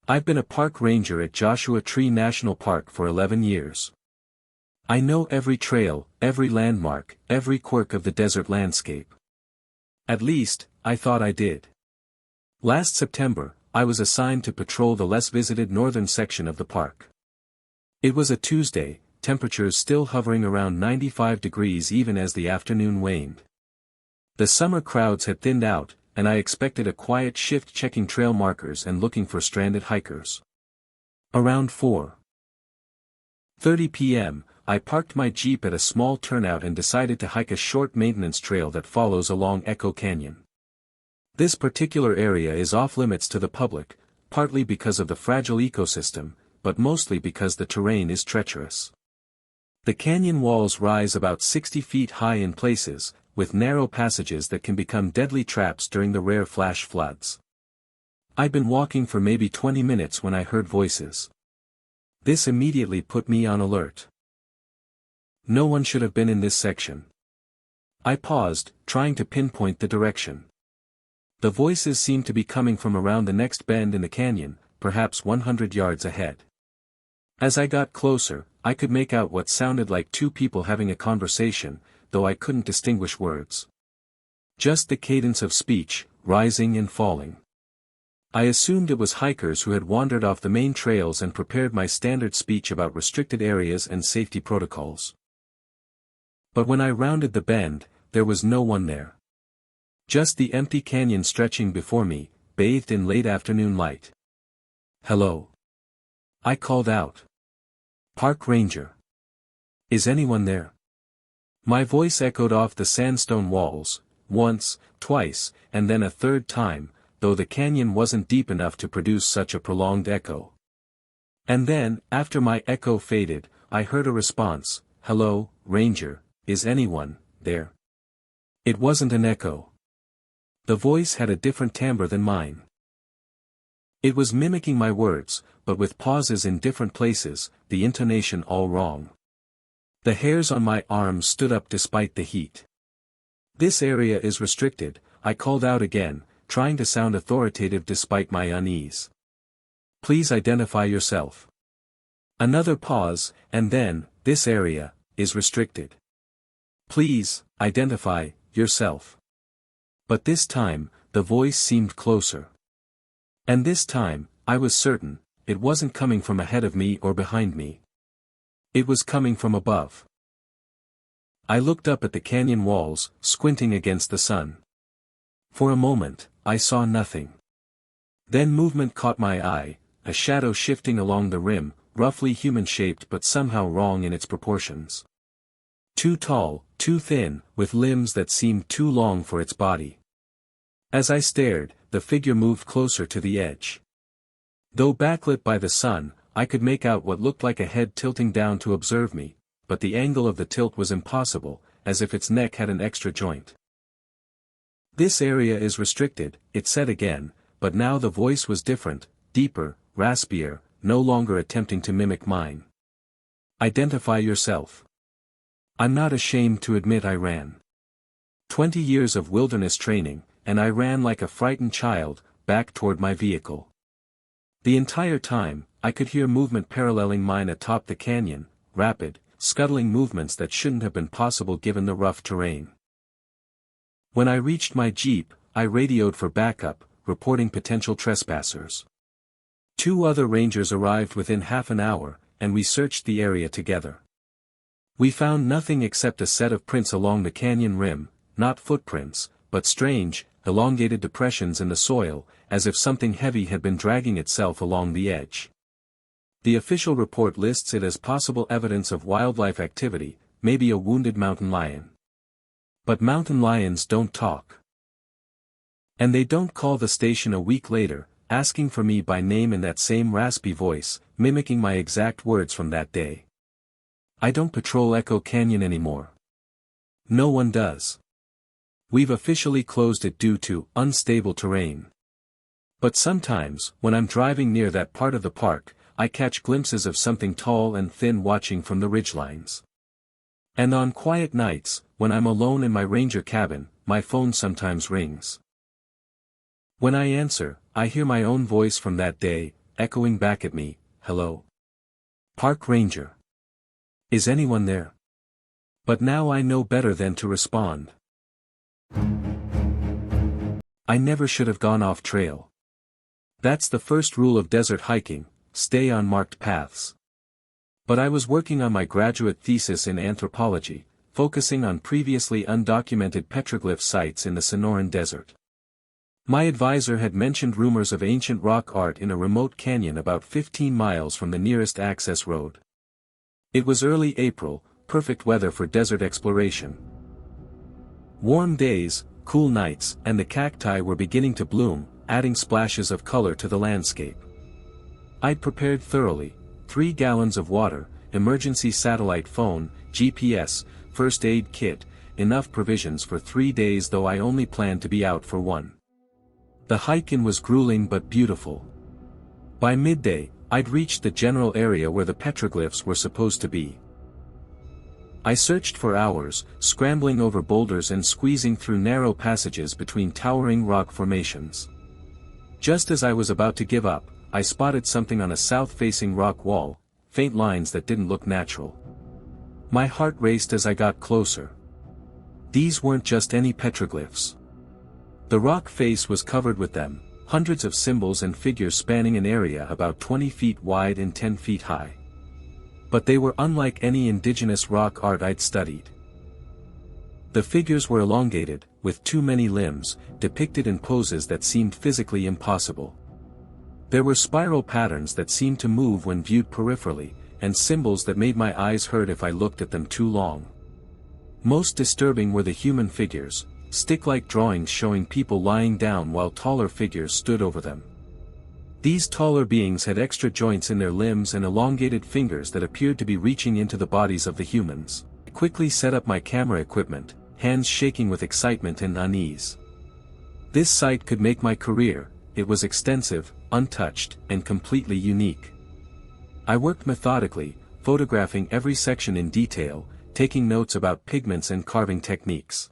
I've been a park ranger at Joshua Tree National Park for 11 years. I know every trail, every landmark, every quirk of the desert landscape. At least, I thought I did. Last September, I was assigned to patrol the less visited northern section of the park. It was a Tuesday, temperatures still hovering around 95 degrees even as the afternoon waned. The summer crowds had thinned out, and I expected a quiet shift checking trail markers and looking for stranded hikers. Around 4:30 p.m., I parked my Jeep at a small turnout and decided to hike a short maintenance trail that follows along Echo Canyon. This particular area is off-limits to the public, partly because of the fragile ecosystem, but mostly because the terrain is treacherous. The canyon walls rise about 60 feet high in places, with narrow passages that can become deadly traps during the rare flash floods. I'd been walking for maybe 20 minutes when I heard voices. This immediately put me on alert. No one should have been in this section. I paused, trying to pinpoint the direction. The voices seemed to be coming from around the next bend in the canyon, perhaps 100 yards ahead. As I got closer, I could make out what sounded like two people having a conversation, though I couldn't distinguish words. Just the cadence of speech, rising and falling. I assumed it was hikers who had wandered off the main trails and prepared my standard speech about restricted areas and safety protocols. But when I rounded the bend, there was no one there. Just the empty canyon stretching before me, bathed in late afternoon light. "Hello," I called out. "Park Ranger. Is anyone there?" My voice echoed off the sandstone walls, once, twice, and then a third time, though the canyon wasn't deep enough to produce such a prolonged echo. And then, after my echo faded, I heard a response, "Hello, Ranger, is anyone there?" It wasn't an echo. The voice had a different timbre than mine. It was mimicking my words, but with pauses in different places, the intonation all wrong. The hairs on my arms stood up despite the heat. "This area is restricted," I called out again, trying to sound authoritative despite my unease. "Please identify yourself." Another pause, and then, "This area is restricted. Please, identify yourself." But this time, the voice seemed closer. And this time, I was certain, it wasn't coming from ahead of me or behind me. It was coming from above. I looked up at the canyon walls, squinting against the sun. For a moment, I saw nothing. Then movement caught my eye, a shadow shifting along the rim, roughly human-shaped but somehow wrong in its proportions. Too tall, too thin, with limbs that seemed too long for its body. As I stared, the figure moved closer to the edge. Though backlit by the sun, I could make out what looked like a head tilting down to observe me, but the angle of the tilt was impossible, as if its neck had an extra joint. "This area is restricted," it said again, but now the voice was different, deeper, raspier, no longer attempting to mimic mine. "Identify yourself." I'm not ashamed to admit I ran. 20 years of wilderness training, and I ran like a frightened child, back toward my vehicle. The entire time, I could hear movement paralleling mine atop the canyon, rapid, scuttling movements that shouldn't have been possible given the rough terrain. When I reached my Jeep, I radioed for backup, reporting potential trespassers. 2 other rangers arrived within half an hour, and we searched the area together. We found nothing except a set of prints along the canyon rim, not footprints, but strange, elongated depressions in the soil, as if something heavy had been dragging itself along the edge. The official report lists it as possible evidence of wildlife activity, maybe a wounded mountain lion. But mountain lions don't talk. And they don't call the station a week later, asking for me by name in that same raspy voice, mimicking my exact words from that day. I don't patrol Echo Canyon anymore. No one does. We've officially closed it due to unstable terrain. But sometimes, when I'm driving near that part of the park, I catch glimpses of something tall and thin watching from the ridgelines. And on quiet nights, when I'm alone in my ranger cabin, my phone sometimes rings. When I answer, I hear my own voice from that day, echoing back at me, "Hello? Park Ranger. Is anyone there?" But now I know better than to respond. I never should have gone off trail. That's the first rule of desert hiking, stay on marked paths. But I was working on my graduate thesis in anthropology, focusing on previously undocumented petroglyph sites in the Sonoran Desert. My advisor had mentioned rumors of ancient rock art in a remote canyon about 15 miles from the nearest access road. It was early April, perfect weather for desert exploration. Warm days, cool nights, and the cacti were beginning to bloom, adding splashes of color to the landscape. I'd prepared thoroughly: 3 gallons of water, emergency satellite phone, GPS, first aid kit, enough provisions for 3 days though I only planned to be out for 1. The hike-in was grueling but beautiful. By midday, I'd reached the general area where the petroglyphs were supposed to be. I searched for hours, scrambling over boulders and squeezing through narrow passages between towering rock formations. Just as I was about to give up, I spotted something on a south-facing rock wall, faint lines that didn't look natural. My heart raced as I got closer. These weren't just any petroglyphs. The rock face was covered with them, hundreds of symbols and figures spanning an area about 20 feet wide and 10 feet high. But they were unlike any indigenous rock art I'd studied. The figures were elongated, with too many limbs, depicted in poses that seemed physically impossible. There were spiral patterns that seemed to move when viewed peripherally, and symbols that made my eyes hurt if I looked at them too long. Most disturbing were the human figures, stick-like drawings showing people lying down while taller figures stood over them. These taller beings had extra joints in their limbs and elongated fingers that appeared to be reaching into the bodies of the humans. I quickly set up my camera equipment, hands shaking with excitement and unease. This site could make my career. It was extensive, untouched, and completely unique. I worked methodically, photographing every section in detail, taking notes about pigments and carving techniques.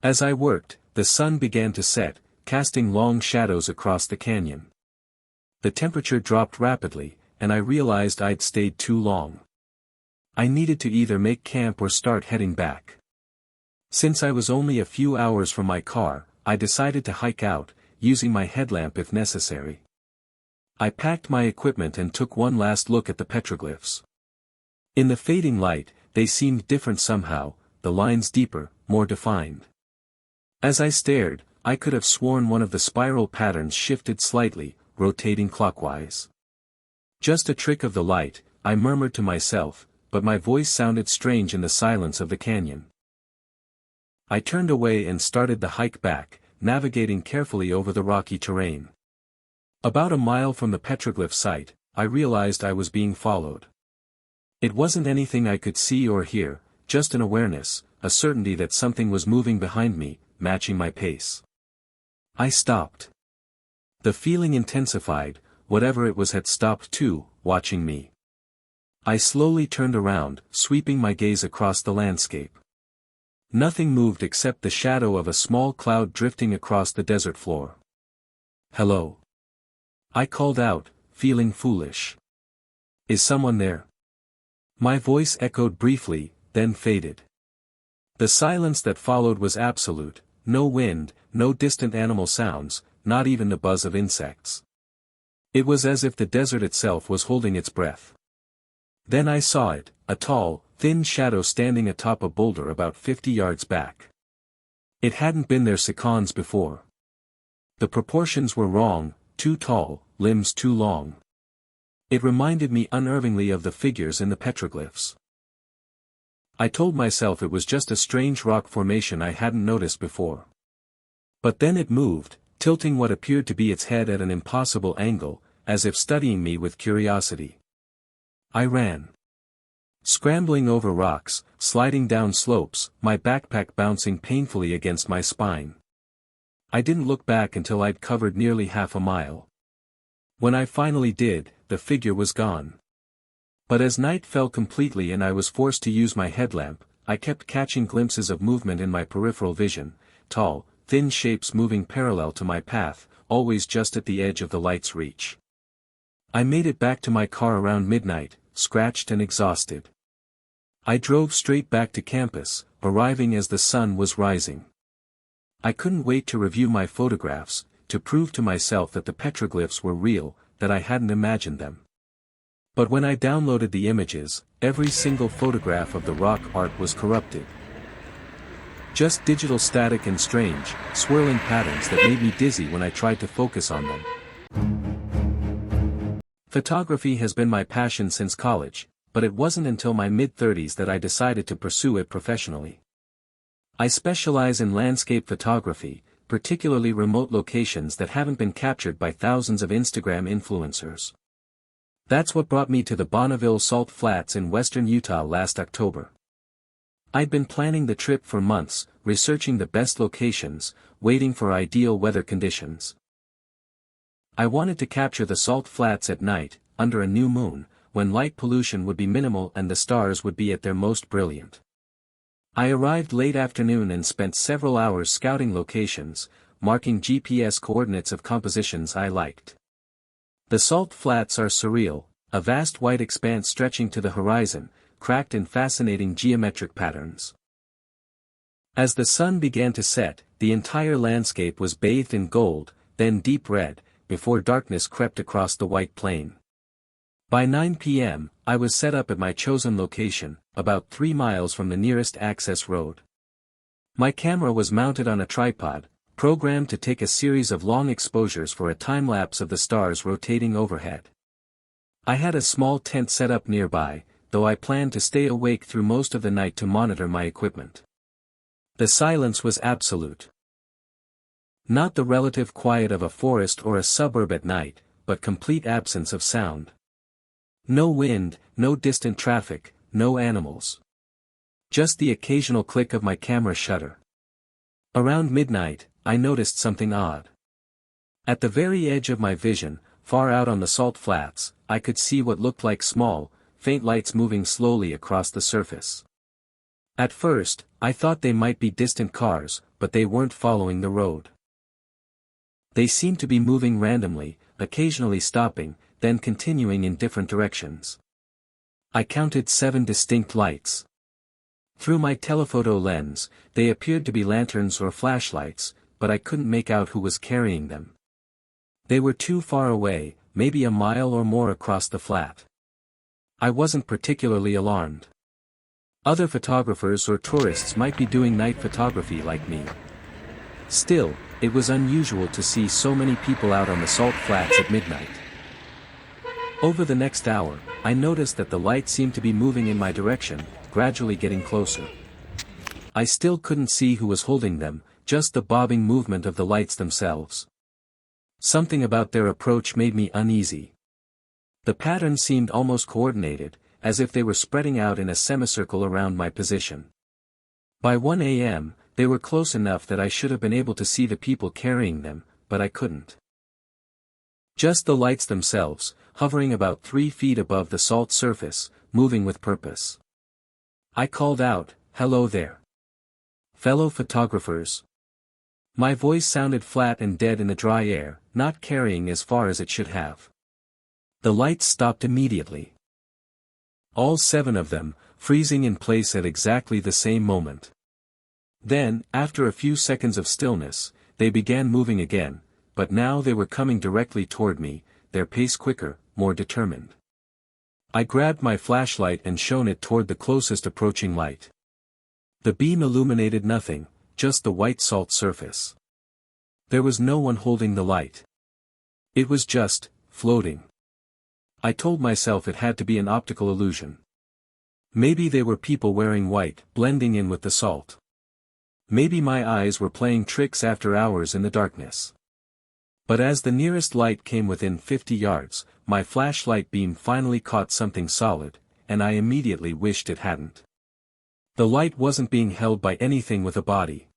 As I worked, the sun began to set, casting long shadows across the canyon. The temperature dropped rapidly, and I realized I'd stayed too long. I needed to either make camp or start heading back. Since I was only a few hours from my car, I decided to hike out, using my headlamp if necessary. I packed my equipment and took one last look at the petroglyphs. In the fading light, they seemed different somehow, the lines deeper, more defined. As I stared, I could have sworn one of the spiral patterns shifted slightly, rotating clockwise. Just a trick of the light, I murmured to myself, but my voice sounded strange in the silence of the canyon. I turned away and started the hike back, navigating carefully over the rocky terrain. About a mile from the petroglyph site, I realized I was being followed. It wasn't anything I could see or hear, just an awareness, a certainty that something was moving behind me, matching my pace. I stopped. The feeling intensified, whatever it was had stopped too, watching me. I slowly turned around, sweeping my gaze across the landscape. Nothing moved except the shadow of a small cloud drifting across the desert floor. "Hello?" I called out, feeling foolish. "Is someone there?" My voice echoed briefly, then faded. The silence that followed was absolute, no wind, no distant animal sounds, not even the buzz of insects. It was as if the desert itself was holding its breath. Then I saw it, a tall, thin shadow standing atop a boulder about 50 yards back. It hadn't been there seconds before. The proportions were wrong, too tall, limbs too long. It reminded me unnervingly of the figures in the petroglyphs. I told myself it was just a strange rock formation I hadn't noticed before. But then it moved, tilting what appeared to be its head at an impossible angle, as if studying me with curiosity. I ran. Scrambling over rocks, sliding down slopes, my backpack bouncing painfully against my spine. I didn't look back until I'd covered nearly half a mile. When I finally did, the figure was gone. But as night fell completely and I was forced to use my headlamp, I kept catching glimpses of movement in my peripheral vision, tall, thin shapes moving parallel to my path, always just at the edge of the light's reach. I made it back to my car around midnight, scratched and exhausted. I drove straight back to campus, arriving as the sun was rising. I couldn't wait to review my photographs, to prove to myself that the petroglyphs were real, that I hadn't imagined them. But when I downloaded the images, every single photograph of the rock art was corrupted. Just digital static and strange, swirling patterns that made me dizzy when I tried to focus on them. Photography has been my passion since college, but it wasn't until my mid-30s that I decided to pursue it professionally. I specialize in landscape photography, particularly remote locations that haven't been captured by thousands of Instagram influencers. That's what brought me to the Bonneville Salt Flats in western Utah last October. I'd been planning the trip for months, researching the best locations, waiting for ideal weather conditions. I wanted to capture the Salt Flats at night, under a new moon, when light pollution would be minimal and the stars would be at their most brilliant. I arrived late afternoon and spent several hours scouting locations, marking GPS coordinates of compositions I liked. The Salt Flats are surreal, a vast white expanse stretching to the horizon, cracked in fascinating geometric patterns. As the sun began to set, the entire landscape was bathed in gold, then deep red, before darkness crept across the white plain. By 9 p.m., I was set up at my chosen location, about 3 miles from the nearest access road. My camera was mounted on a tripod, programmed to take a series of long exposures for a time-lapse of the stars rotating overhead. I had a small tent set up nearby, though I planned to stay awake through most of the night to monitor my equipment. The silence was absolute. Not the relative quiet of a forest or a suburb at night, but complete absence of sound. No wind, no distant traffic, no animals. Just the occasional click of my camera shutter. Around midnight, I noticed something odd. At the very edge of my vision, far out on the Salt Flats, I could see what looked like small, faint lights moving slowly across the surface. At first, I thought they might be distant cars, but they weren't following the road. They seemed to be moving randomly, occasionally stopping, then continuing in different directions. I counted 7 distinct lights. Through my telephoto lens, they appeared to be lanterns or flashlights, but I couldn't make out who was carrying them. They were too far away, maybe a mile or more across the flat. I wasn't particularly alarmed. Other photographers or tourists might be doing night photography like me. Still, it was unusual to see so many people out on the Salt Flats at midnight. Over the next hour, I noticed that the lights seemed to be moving in my direction, gradually getting closer. I still couldn't see who was holding them, just the bobbing movement of the lights themselves. Something about their approach made me uneasy. The pattern seemed almost coordinated, as if they were spreading out in a semicircle around my position. By 1 a.m., they were close enough that I should have been able to see the people carrying them, but I couldn't. Just the lights themselves, hovering about 3 feet above the salt surface, moving with purpose. I called out, "Hello there, fellow photographers." My voice sounded flat and dead in the dry air, not carrying as far as it should have. The lights stopped immediately. All 7 of them, freezing in place at exactly the same moment. Then, after a few seconds of stillness, they began moving again, but now they were coming directly toward me, their pace quicker, more determined. I grabbed my flashlight and shone it toward the closest approaching light. The beam illuminated nothing, just the white salt surface. There was no one holding the light. It was just, floating. I told myself it had to be an optical illusion. Maybe they were people wearing white, blending in with the salt. Maybe my eyes were playing tricks after hours in the darkness. But as the nearest light came within 50 yards, my flashlight beam finally caught something solid, and I immediately wished it hadn't. The light wasn't being held by anything with a body.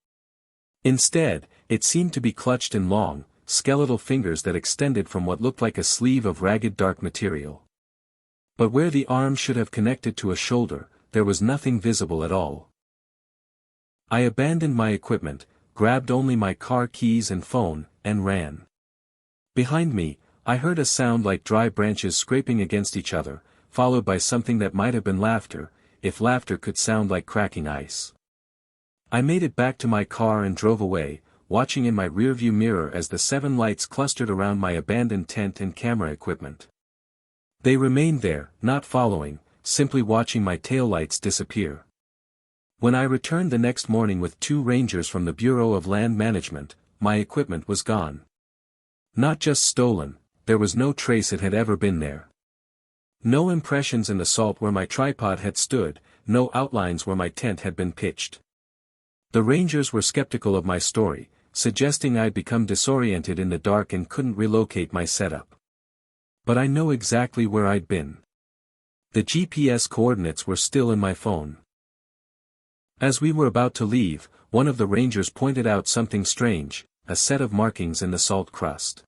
Instead, it seemed to be clutched in long, skeletal fingers that extended from what looked like a sleeve of ragged dark material. But where the arm should have connected to a shoulder, there was nothing visible at all. I abandoned my equipment, grabbed only my car keys and phone, and ran. Behind me, I heard a sound like dry branches scraping against each other, followed by something that might have been laughter, if laughter could sound like cracking ice. I made it back to my car and drove away, watching in my rearview mirror as the 7 lights clustered around my abandoned tent and camera equipment. They remained there, not following, simply watching my taillights disappear. When I returned the next morning with 2 rangers from the Bureau of Land Management, my equipment was gone. Not just stolen, there was no trace it had ever been there. No impressions in the salt where my tripod had stood, no outlines where my tent had been pitched. The rangers were skeptical of my story, suggesting I'd become disoriented in the dark and couldn't relocate my setup. But I know exactly where I'd been. The GPS coordinates were still in my phone. As we were about to leave, one of the rangers pointed out something strange, a set of markings in the salt crust.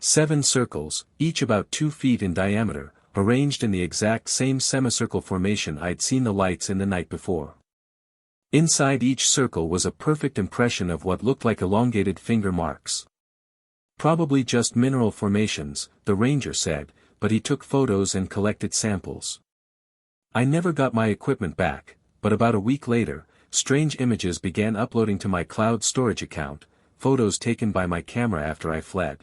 7 circles, each about 2 feet in diameter, arranged in the exact same semicircle formation I'd seen the lights in the night before. Inside each circle was a perfect impression of what looked like elongated finger marks. Probably just mineral formations, the ranger said, but he took photos and collected samples. I never got my equipment back, but about a week later, strange images began uploading to my cloud storage account, photos taken by my camera after I fled.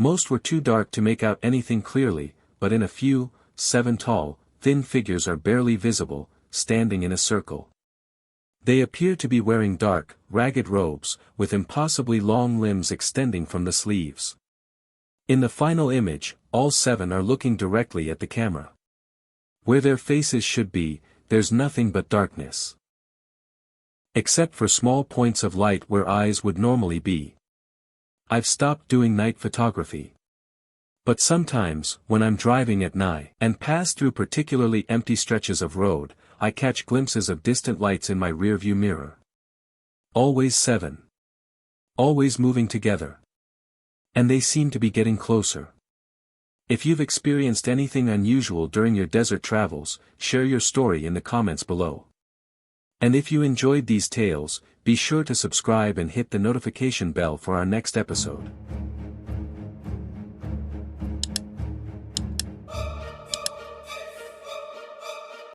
Most were too dark to make out anything clearly, but in a few, 7 tall, thin figures are barely visible, standing in a circle. They appear to be wearing dark, ragged robes, with impossibly long limbs extending from the sleeves. In the final image, all 7 are looking directly at the camera. Where their faces should be, there's nothing but darkness. Except for small points of light where eyes would normally be. I've stopped doing night photography. But sometimes, when I'm driving at night and pass through particularly empty stretches of road, I catch glimpses of distant lights in my rearview mirror. Always 7. Always moving together. And they seem to be getting closer. If you've experienced anything unusual during your desert travels, share your story in the comments below. And if you enjoyed these tales, be sure to subscribe and hit the notification bell for our next episode.